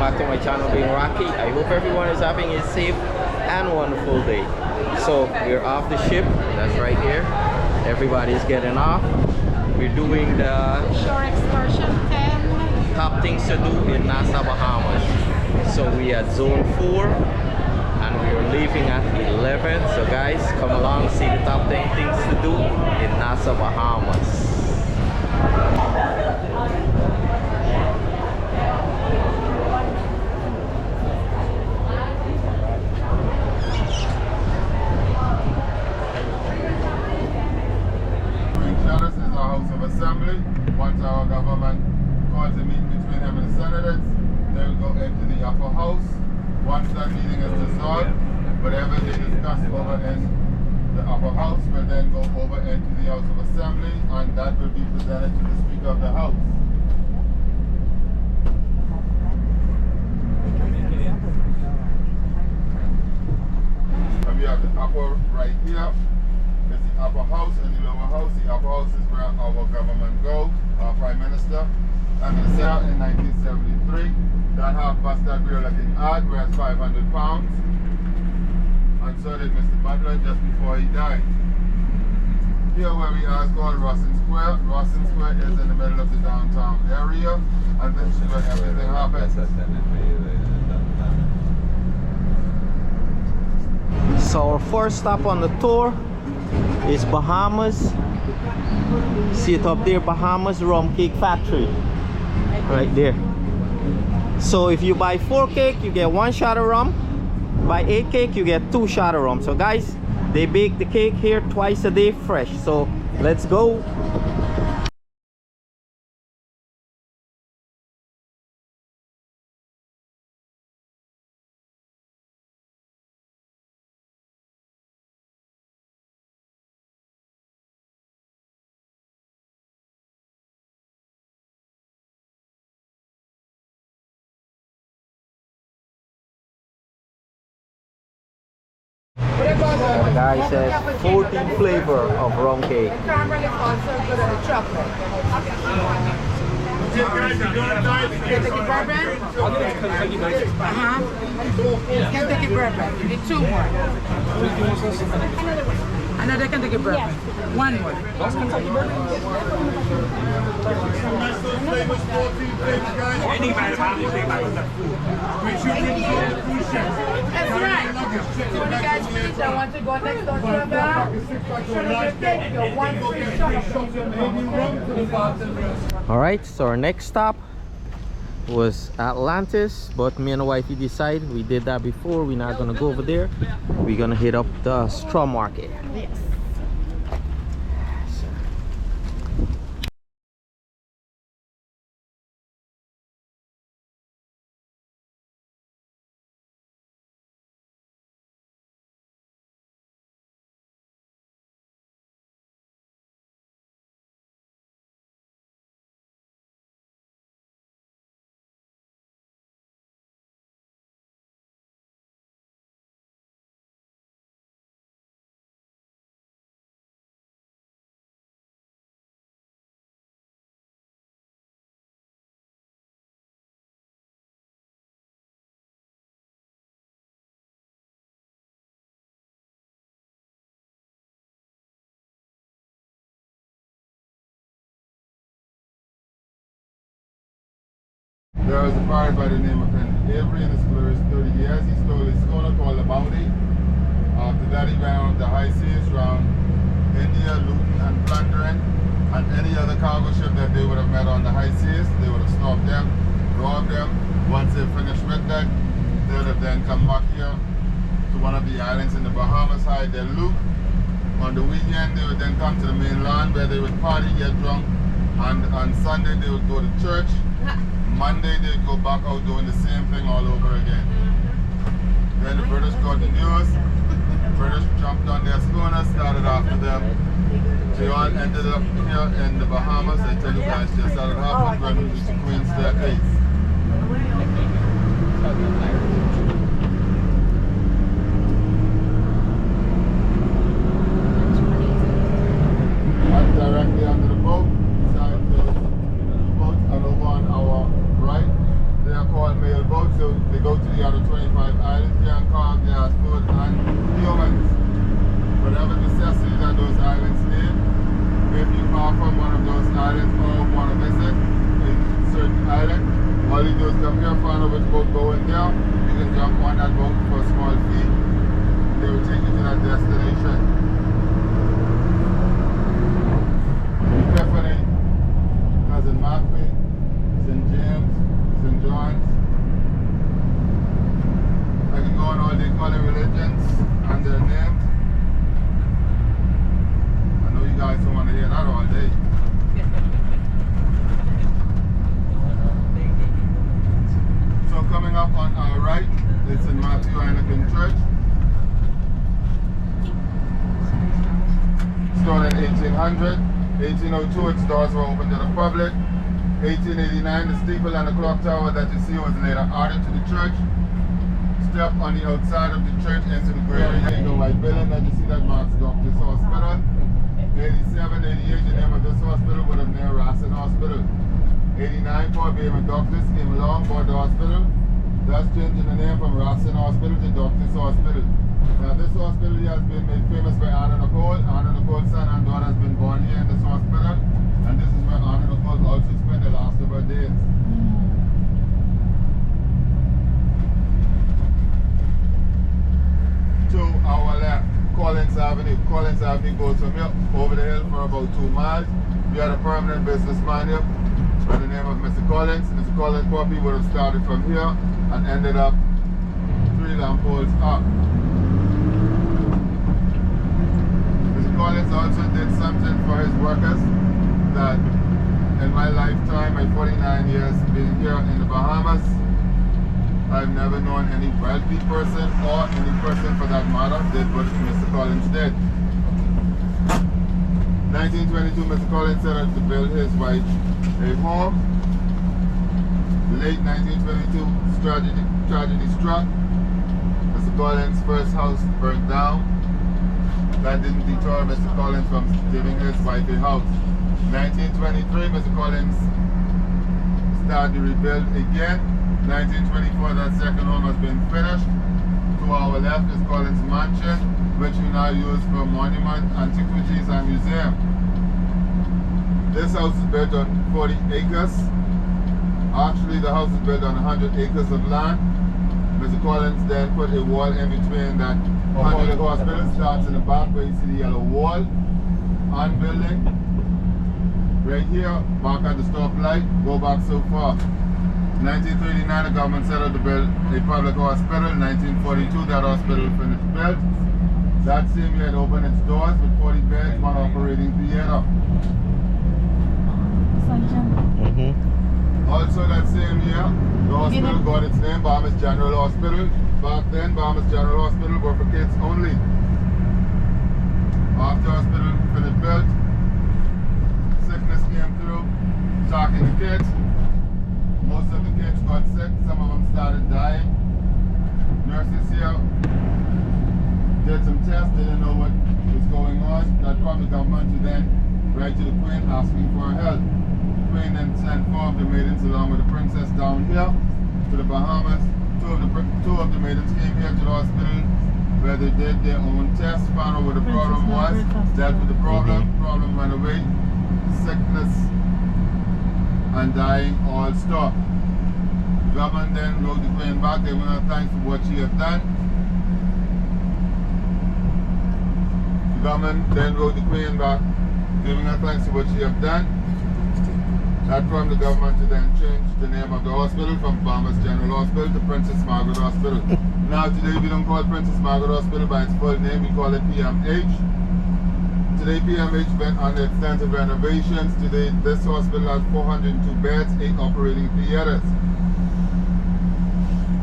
back to my channel, being Rocky. I hope everyone is having a safe and wonderful day. So we're off the ship, that's right here. Everybody's getting off. We're doing the shore excursion 10 top things to do in Nassau, Bahamas. So we at zone 4 and we're leaving at 11. So guys, come along, see the top 10 things to do in Nassau, Bahamas. Assembly. Once our government calls a meeting between them and the senators, they will go into the upper house. Once that meeting is dissolved, whatever they discuss over in the upper house will then go over into the House of Assembly, and that will be presented to the Speaker of the House. And we have the upper right here. It's the upper house and the lower house. The upper house is where our government goes, our Prime Minister. And it's there in 1973. That half-bus that we're looking at weighs 500 pounds. And so did Mr. Butler just before he died. Here where we are is called Rawson Square. Rawson Square is in the middle of the downtown area. And this is where everything happens. So our first stop on the tour is Bahamas. See it up there, Bahamas Rum Cake Factory. Right there. So if you buy 4 cake, you get 1 shot of rum. Buy 8 cake, you get 2 shot of rum. So guys, they bake the cake here twice a day fresh. So let's go. Guys, has 14 flavor of rum cake. caramel is also good at the chocolate. Kentucky bourbon? Kentucky bourbon. You need 2 more. Another Kentucky bourbon. 1 more. That's Kentucky bourbon? That's right. So when you guys finish, I want to go next door to the bar. You're 1 free shot. Alright, so our next stop was Atlantis, but me and the wifey decided we did that before. We're not gonna go over there. We're gonna hit up the straw market. Yes. There was a pirate by the name of Henry Avery. In his glorious 30 years, he stole a schooner called the Bounty. After that, he went on the high seas around India, looting and plundering. And any other cargo ship that they would have met on the high seas, they would have stopped them, robbed them. Once they finished with that, they would have then come back here to one of the islands in the Bahamas, hide their loot. On the weekend, they would then come to the mainland where they would party, get drunk. And on Sunday, they would go to church. Monday they go back out doing the same thing all over again. Then the British got the news. The British jumped on their schooner, started after them. They all ended up here in the Bahamas. I tell you guys just how it happened when we reached the Queen's Staircase. And directly under the boat, beside the boat and over on our right, they are called mail boats. go to the other 25 islands, they can call gas, food, and humans. Whatever necessity that those islands need, if you are from one of those islands or want to visit a certain island, all you do is come here, find out which boat going there. You can jump on that boat for a small fee. They will take you to that destination. Tiffany, Cousin Matthew, St. James, St. John's. I can go on all they call it religions and their names. I know you guys don't want to hear that all day. So coming up on our right, it's in Matthew Anglican Church. Started in 1800. 1802, its doors were opened to the public. 1889, the steeple and the clock tower that you see was later added to the church. Step on the outside of the church into the gray area. You go white building that you see that marks Doctor's Hospital. 87, 88, the name of this hospital would have named Racine Hospital. 89, Paul Bahamian doctors came along, bought the hospital. That's changing the name from Racine Hospital to Doctor's Hospital. Now this hospital here has been made famous by Anna Nicole. Anna Nicole's son and daughter has been born here in this hospital. And this is where Anna Nicole also spent the last of her days. To our left, Collins Avenue. Collins Avenue goes from here over the hill for about 2 miles. We had a permanent businessman here by the name of Mr. Collins. Mr. Collins' property would have started from here and ended up 3 lamp poles up. Mr. Collins also did something for his workers that in my lifetime, my 49 years being here in the Bahamas, I've never known any wealthy person or any person for that matter did what Mr. Collins did. 1922, Mr. Collins set out to build his wife a home. Late 1922, tragedy struck. Mr. Collins' first house burned down. That didn't deter Mr. Collins from giving his wife a house. 1923, Mr. Collins started to rebuild again. 1924, that second home has been finished. To our left is Collins Mansion, which we now use for monument, antiquities, and museum. This house is built on 40 acres. Actually, the house is built on 100 acres of land. Mr. Collins then put a wall in between that 100 hospital. Starts in the back where you see the yellow wall on building. Right here, back at the stoplight, go back so far. 1939, the government set out to build a public hospital. 1942, that hospital finished built. That same year, it opened its doors with 40 beds, 1 operating theater. Also that same year, the hospital got its name, Bahamas General Hospital. Back then, Bahamas General Hospital were for kids only. After the hospital finished built, sickness came through, attacking the kids. Most of the kids got sick, some of them started dying. Nurses here did some tests, they didn't know what was going on. That prompted the government to then write to the Queen asking for help. The Queen then sent 4 of the maidens along with the princess down here to the Bahamas. Two of the maidens came here to the hospital where they did their own tests, found out what the problem was, dealt with the problem, problem went away, sickness and dying all stopped. The government then wrote the Queen back, giving her thanks for what she had done. The government then wrote the Queen back, giving her thanks for what she had done. That prompted the government to then change the name of the hospital from Bahamas General Hospital to Princess Margaret Hospital. Now today we don't call Princess Margaret Hospital by its full name, we call it PMH. Today PMH went under extensive renovations. Today this hospital has 402 beds, 8 operating theaters.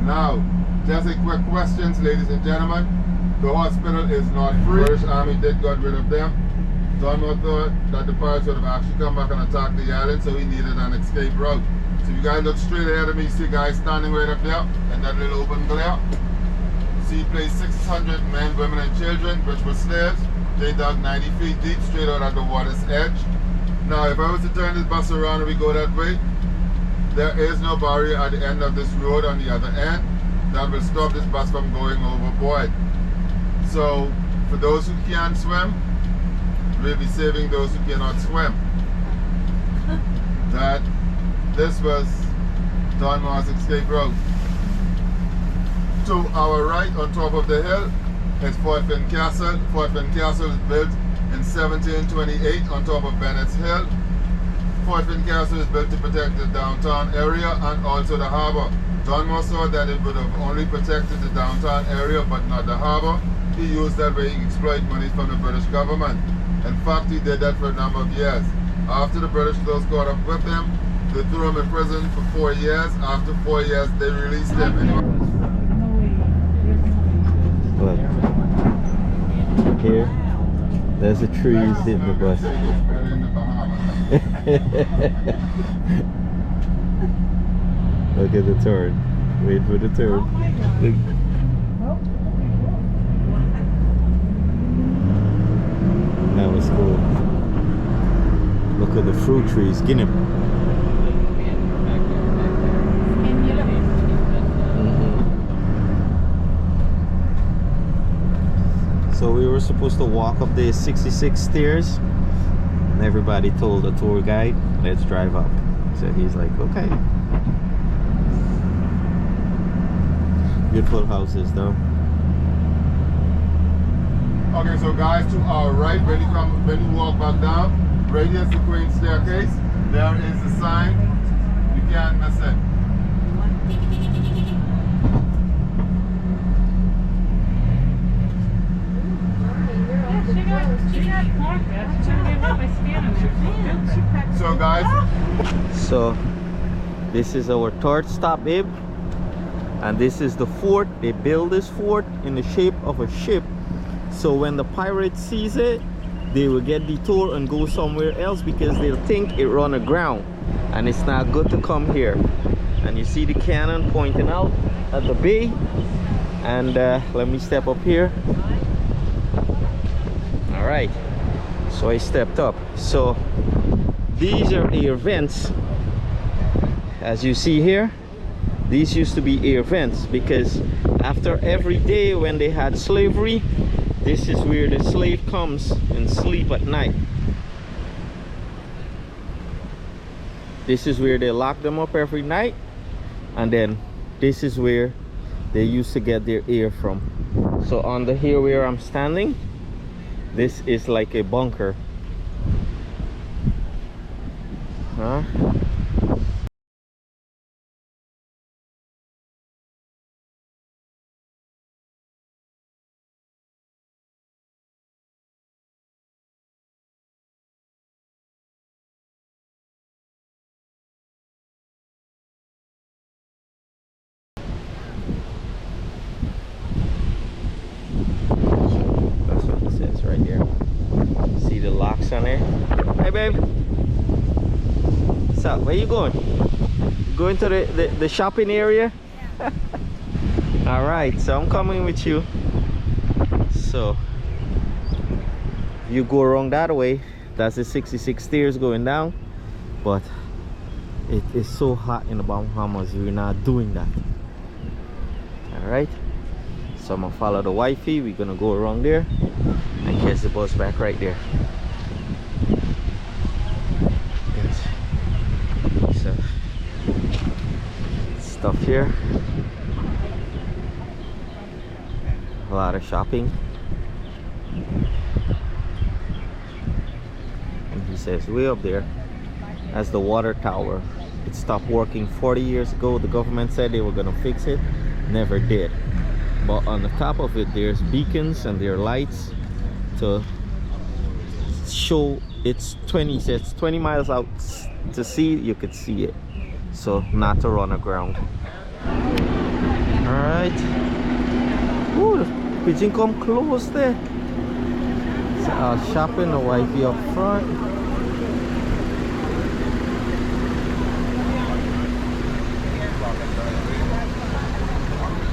Now, just a quick question, ladies and gentlemen. The hospital is not free. The British Army did get rid of them. Donald thought that the pirates would have actually come back and attacked the island, so he needed an escape route. So if you guys look straight ahead of me, you see guys standing right up there in that little open glare. See, he placed 600 men, women, and children, which were slaves. They dug 90 feet deep, straight out at the water's edge. Now, if I was to turn this bus around and we go that way, there is no barrier at the end of this road on the other end that will stop this bus from going overboard. So for those who can't swim, we'll be saving those who cannot swim. That this was Don Moss Escape Road. To our right, on top of the hill, is Fort Finn Castle. Fort Finn Castle is built in 1728 on top of Bennett's Hill. Fort Finn Castle is built to protect the downtown area and also the harbor. Don Moss saw that it would have only protected the downtown area but not the harbor. He used that way to exploit money from the British government. In fact, he did that for a number of years. After the British those caught up with him, they threw him in prison for 4 years. After 4 years, they released him. Look. Here, there's a tree hitting the bus. Look at the turn. Wait for the turn. Look. That was cool. Look at the fruit trees. Guinea. So we were supposed to walk up the 66 stairs, and everybody told the tour guide, let's drive up. So he's like, okay. Beautiful houses though. Okay, so guys, to our right, when you walk back down, right here's the Queen Staircase. There is the sign. You can't miss it. So guys, so this is our third stop, babe, and this is the fort. They build this fort in the shape of a ship, so when the pirates sees it, they will get detour and go somewhere else because they'll think it run aground and it's not good to come here. And you see the cannon pointing out at the bay, and let me step up here. All right, so I stepped up. So these are air vents. As you see here, these used to be air vents because after every day when they had slavery, this is where the slave comes and sleep at night. This is where they lock them up every night, and then this is where they used to get their air from. So under here where I'm standing, this is like a bunker. Huh? That's what it says right there. See the locks on there? Hey babe. What's up? Where you going? Going to the shopping area? Yeah. Alright, so I'm coming with you. So you go around that way, that's the 66 stairs going down, but it is so hot in the Bahamas, we're not doing that. Alright, so I'm gonna follow the wifey. We're gonna go around there and catch the bus back right there. Yes. So stuff here, a lot of shopping. And he says way up there as the water tower. It stopped working 40 years ago. The government said they were gonna fix it, never did. But on the top of it, there's beacons and there are lights to show it's 20 miles out to sea. You could see it, so not to run aground. All right. Ooh, the pigeon come close there. So I'll shopping, the wifey up front.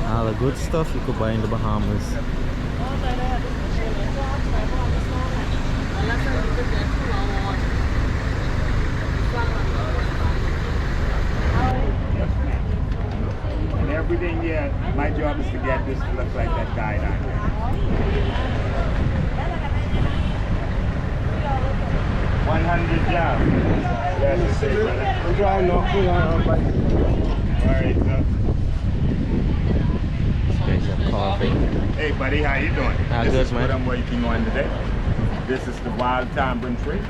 All the good stuff you could buy in the Bahamas. everything here, my job is to get this to look like that guideline. 100 jobs. That's the same, brother. I'm trying not to. Alright, These guys are carving. hey buddy, how you doing? Good, This is man. what I'm working on today. This is the wild tamarind tree.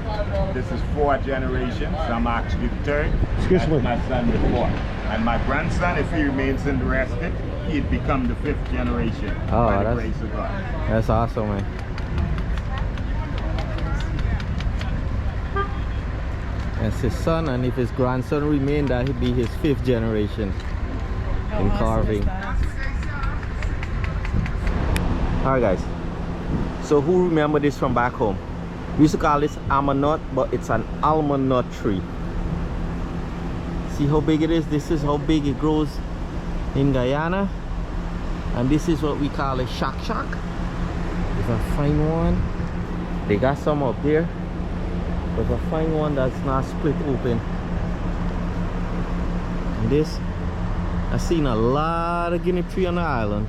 This is 4th generation, so I'm actually the 3rd. Excuse That's me. my son the 4th. And my grandson, if he remains interested, he'd become the 5th generation Oh, by the that's- grace of God. That's awesome, man. That's his son, and if his grandson remained, that he'd be his 5th generation in carving. Alright guys, so who remember this from back home? We used to call this almond nut, but it's an almond nut tree. See how big it is? This is how big it grows in Guyana. And this is what we call a shock. If I find one, they got some up there. But if I find one that's not split open. And this, I've seen a lot of guinea tree on the island,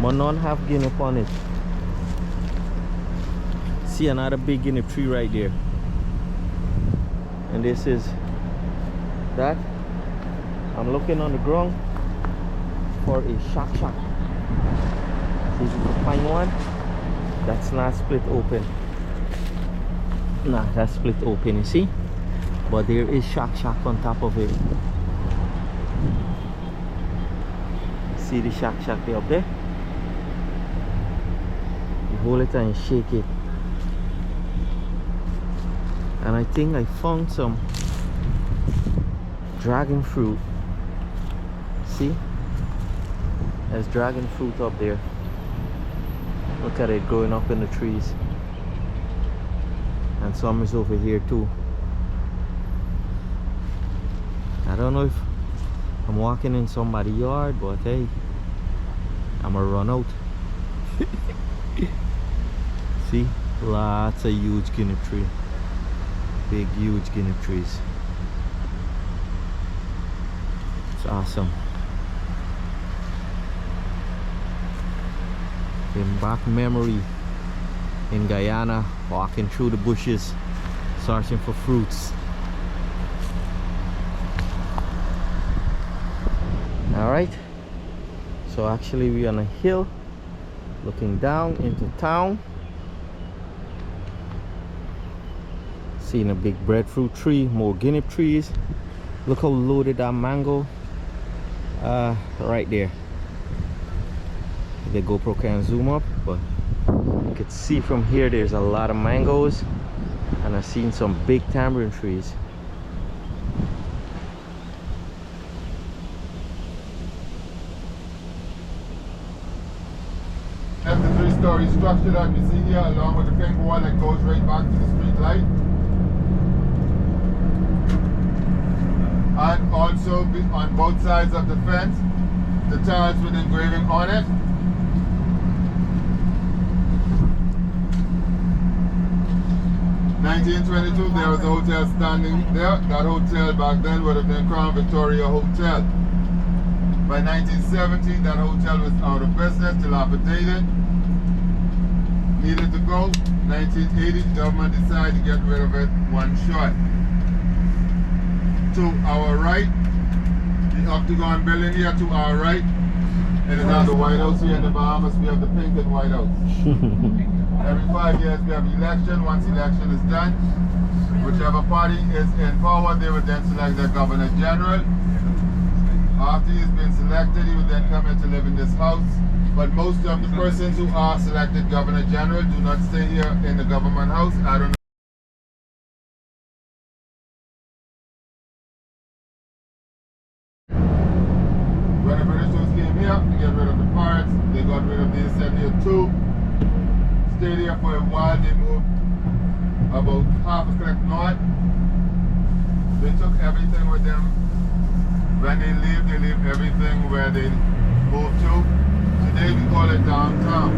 but none have guinea on it. See another big guinea tree right there. And this is that. I'm looking on the ground for a shock. See if we can find one that's not split open. Nah, that's split open, you see? But there is shock on top of it. See the shock there up there? You hold it and shake it. And I think I found some dragon fruit. See? There's dragon fruit up there. Look at it growing up in the trees. And some is over here too. I don't know if I'm walking in somebody's yard, but hey, I'm gonna run out. See? Lots of huge guinea tree. Big huge guinea trees. It's awesome. In back memory in Guyana, walking through the bushes searching for fruits. Alright, so actually we're on a hill looking down into town, seeing a big breadfruit tree, more guinea trees. Look how loaded that mango right there. The GoPro can zoom up, but you can see from here there's a lot of mangoes, and I've seen some big tamarind trees. That's the 3-story structure that we see here, along with the pink wall that goes right back to the street light. And also on both sides of the fence, the tiles with engraving on it. In 1922, there was a hotel standing there. That hotel back then would have been Crown Victoria Hotel. By 1970, that hotel was out of business, dilapidated, needed to go. 1980, the government decided to get rid of it one shot. To our right, the octagon building here to our right, and then now the White House here in the Bahamas, we have the pink and White House. Every 5 years we have election. Once election is done, whichever party is in power, they would then select their Governor General. After he's been selected, he would then come in to live in this house. But most of the persons who are selected Governor General do not stay here in the government house. I don't know. When the Britishers came here to get rid of the pirates, they got rid of these set here too. Stayed here for a while. They moved about half a click north. They took everything with them. When they leave everything where they moved to. Today we call it downtown.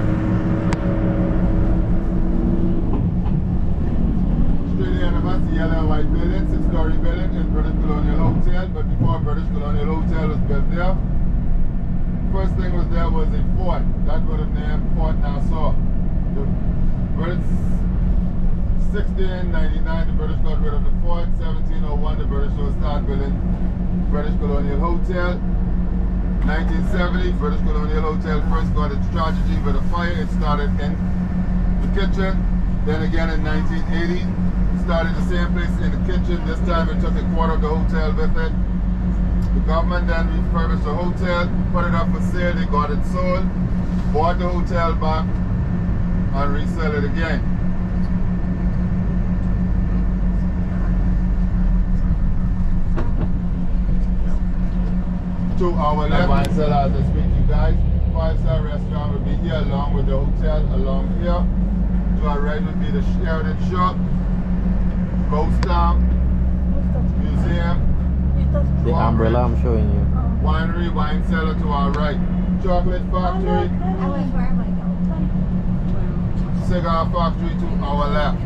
Straight ahead of us, the yellow and white building, 6-story building in British Colonial Hotel. But before British Colonial Hotel was built there, first thing was there was a fort. That would have named Fort Nassau. The British 1699, the British got rid of the fort. 1701, the British will start building British Colonial Hotel. 1970, British Colonial Hotel first got its tragedy with a fire. It started in the kitchen. Then again in 1980, started the same place in the kitchen. This time it took a quarter of the hotel with it. The government then refurbished the hotel, put it up for sale, they got it sold, bought the hotel back, and resell it again. To our left, wine cellar as I speak to you guys. 5-star restaurant will be here along with the hotel along here. To our right would be the Sheridan Shop, Ghost Town, Museum. The umbrella I'm showing you. Winery, wine cellar to our right. Chocolate factory, cigar factory to our left.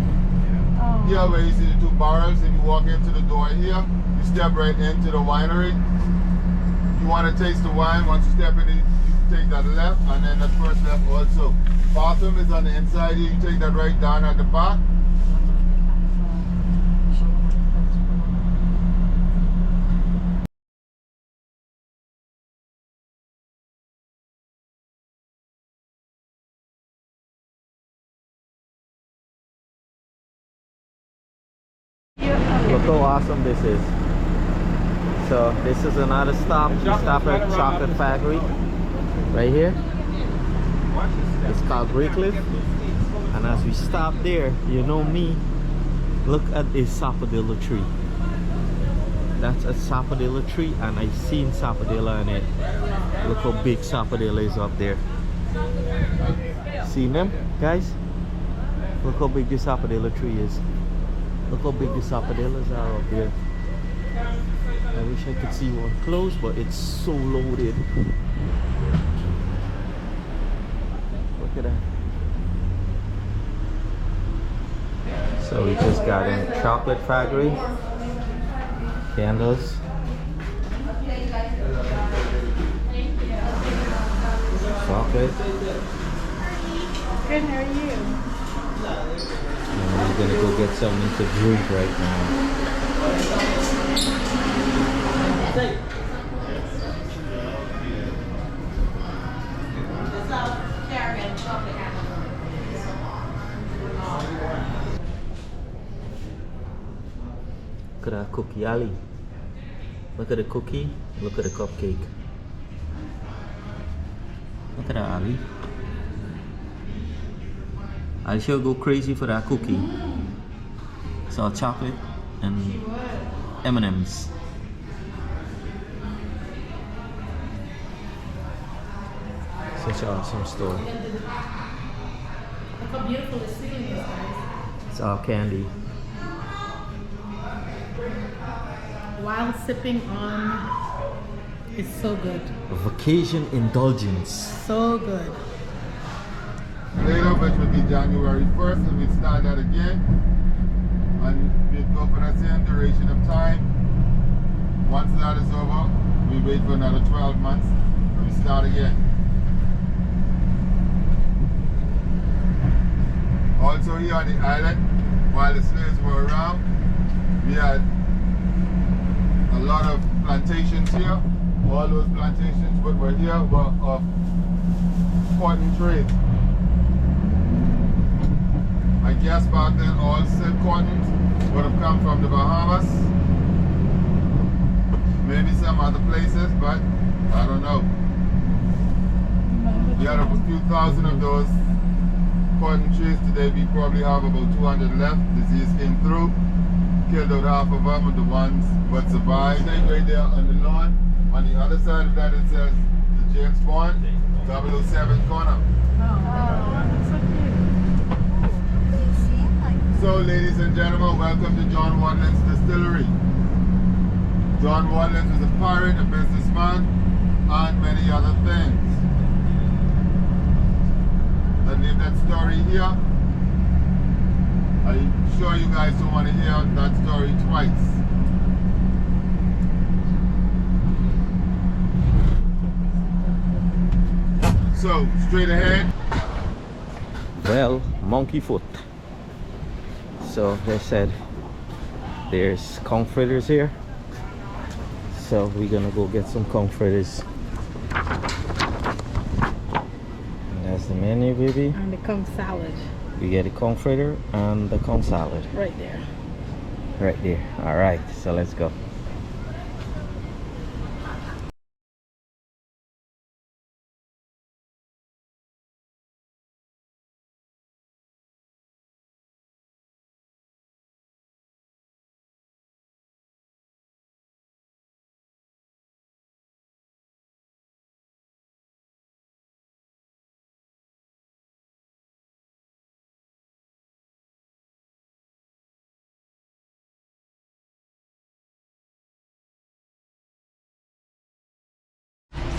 Here where you see the 2 barrels, if you walk into the door here, you step right into the winery. You want to taste the wine, once you step in it, you take that left and then that first left also. Bathroom is on the inside here, you take that right down at the back. Look how awesome this is. So this is another stop. We stop at Chocolate Factory right here. It's called Breakcliff. And as we stop there, you know me, look at this sapodilla tree. That's a sapodilla tree, and I've seen sapodilla in it. Look how big sapodilla is up there. See them, guys? Look how big this sapodilla tree is. Look how big the sapodillas are up there. I wish I could see one close, but it's so loaded. Look at that. So we just got in Chocolate Factory. Candles. Chocolate. Good, how are you? And we're gonna go get something to drink right now. Look at that cookie, Ali. Look at the cookie, look at the cupcake. Look at that, Ali. I sure go crazy for that cookie. It's all chocolate and M&M's. Such an awesome store. Look how beautiful the ceiling is, guys. It's all candy. While sipping on, it's so good. A vacation indulgence. So good. Later, which will be January 1st, and we start that again. And we'll go for the same duration of time. Once that is over, we wait for another 12 months, and we start again. Also here on the island, while the slaves were around, we had a lot of plantations here. All those plantations that were here were of cotton trade. I guess back then all silk cottons would have come from the Bahamas. Maybe some other places, but I don't know. We had a few thousand of those cotton trees. Today we probably have about 200 left. Disease came through, killed out half of them, and the ones that survived. Right there on the lawn. On the other side of that it says the James Bond 007 corner. That's so cute. So ladies and gentlemen, welcome to John Wadlin's Distillery. John Wadlin was a pirate, a businessman, and many other things. I leave that story here. I'm sure you guys don't want to hear that story twice. So, straight ahead. Well, monkey foot. So they said there's conch fritters here. So we're gonna go get some conch fritters. And that's the menu, baby. And the conch salad. We get the conch fritter and the conch salad. Right there. Right there. Alright, so let's go.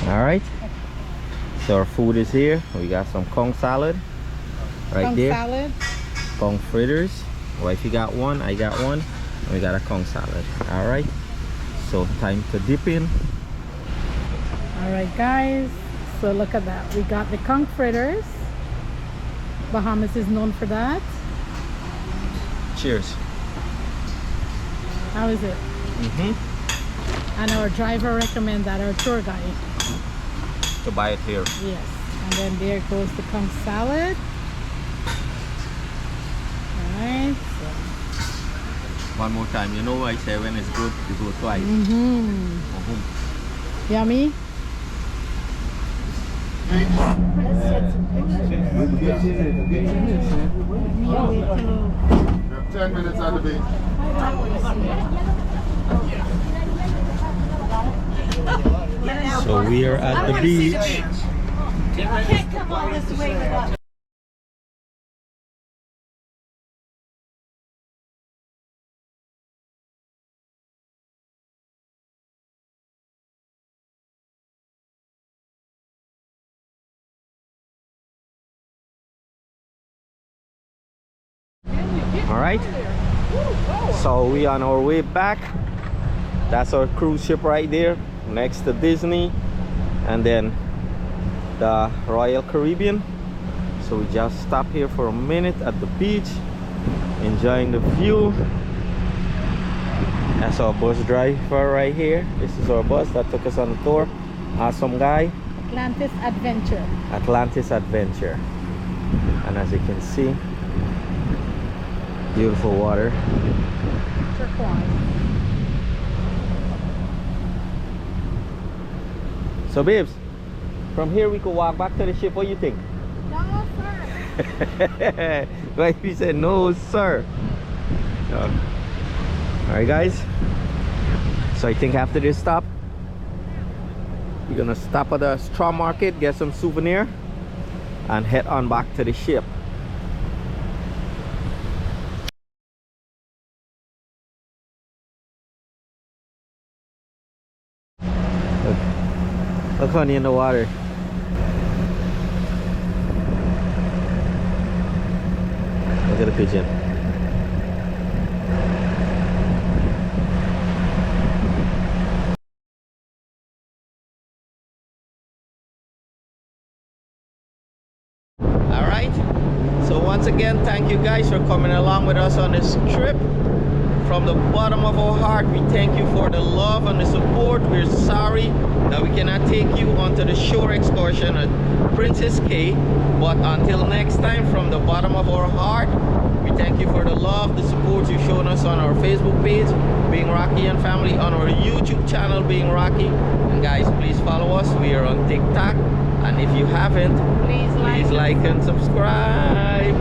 Alright, so our food is here. We got some conch salad right Conch there. salad. Conch fritters. Wifey got one, I got one. And we got a conch salad. Alright, so time to dip in. Alright guys, so look at that. We got the conch fritters. Bahamas is known for that. Cheers. How is it? And our driver recommends that, our tour guide. To buy it here. Yes. And then there goes the conch salad. Alright. So. One more time. You know I say when it's good, you go twice. Yummy? 10 minutes on the beach. So we are at the beach. I can't come all this way without. All right. So we on our way back. That's our cruise ship right there, next to Disney, and then the Royal Caribbean. So we just stopped here for a minute at the beach, enjoying the view. That's our bus driver right here. This is our bus that took us on the tour. Awesome guy. Atlantis Adventure. Atlantis Adventure. And as you can see, beautiful water. Turquoise. So babes, from here we could walk back to the ship. What do you think? No, sir. Like we said, no sir. Alright guys, so I think after this stop we're gonna stop at the straw market, get some souvenir, and head on back to the ship. Look honey in the water. Look at the pigeon. Alright, so once again, thank you guys for coming along with us on this trip. From the bottom of our heart, we thank you for the love and the support. We're sorry that we cannot take you onto the shore excursion at Princess Cay, but until next time, from the bottom of our heart, we thank you for the love, the support you've shown us on our Facebook page, Being Rocky and Family, on our YouTube channel, Being Rocky. And guys, please follow us. We are on TikTok, and if you haven't, please like and subscribe.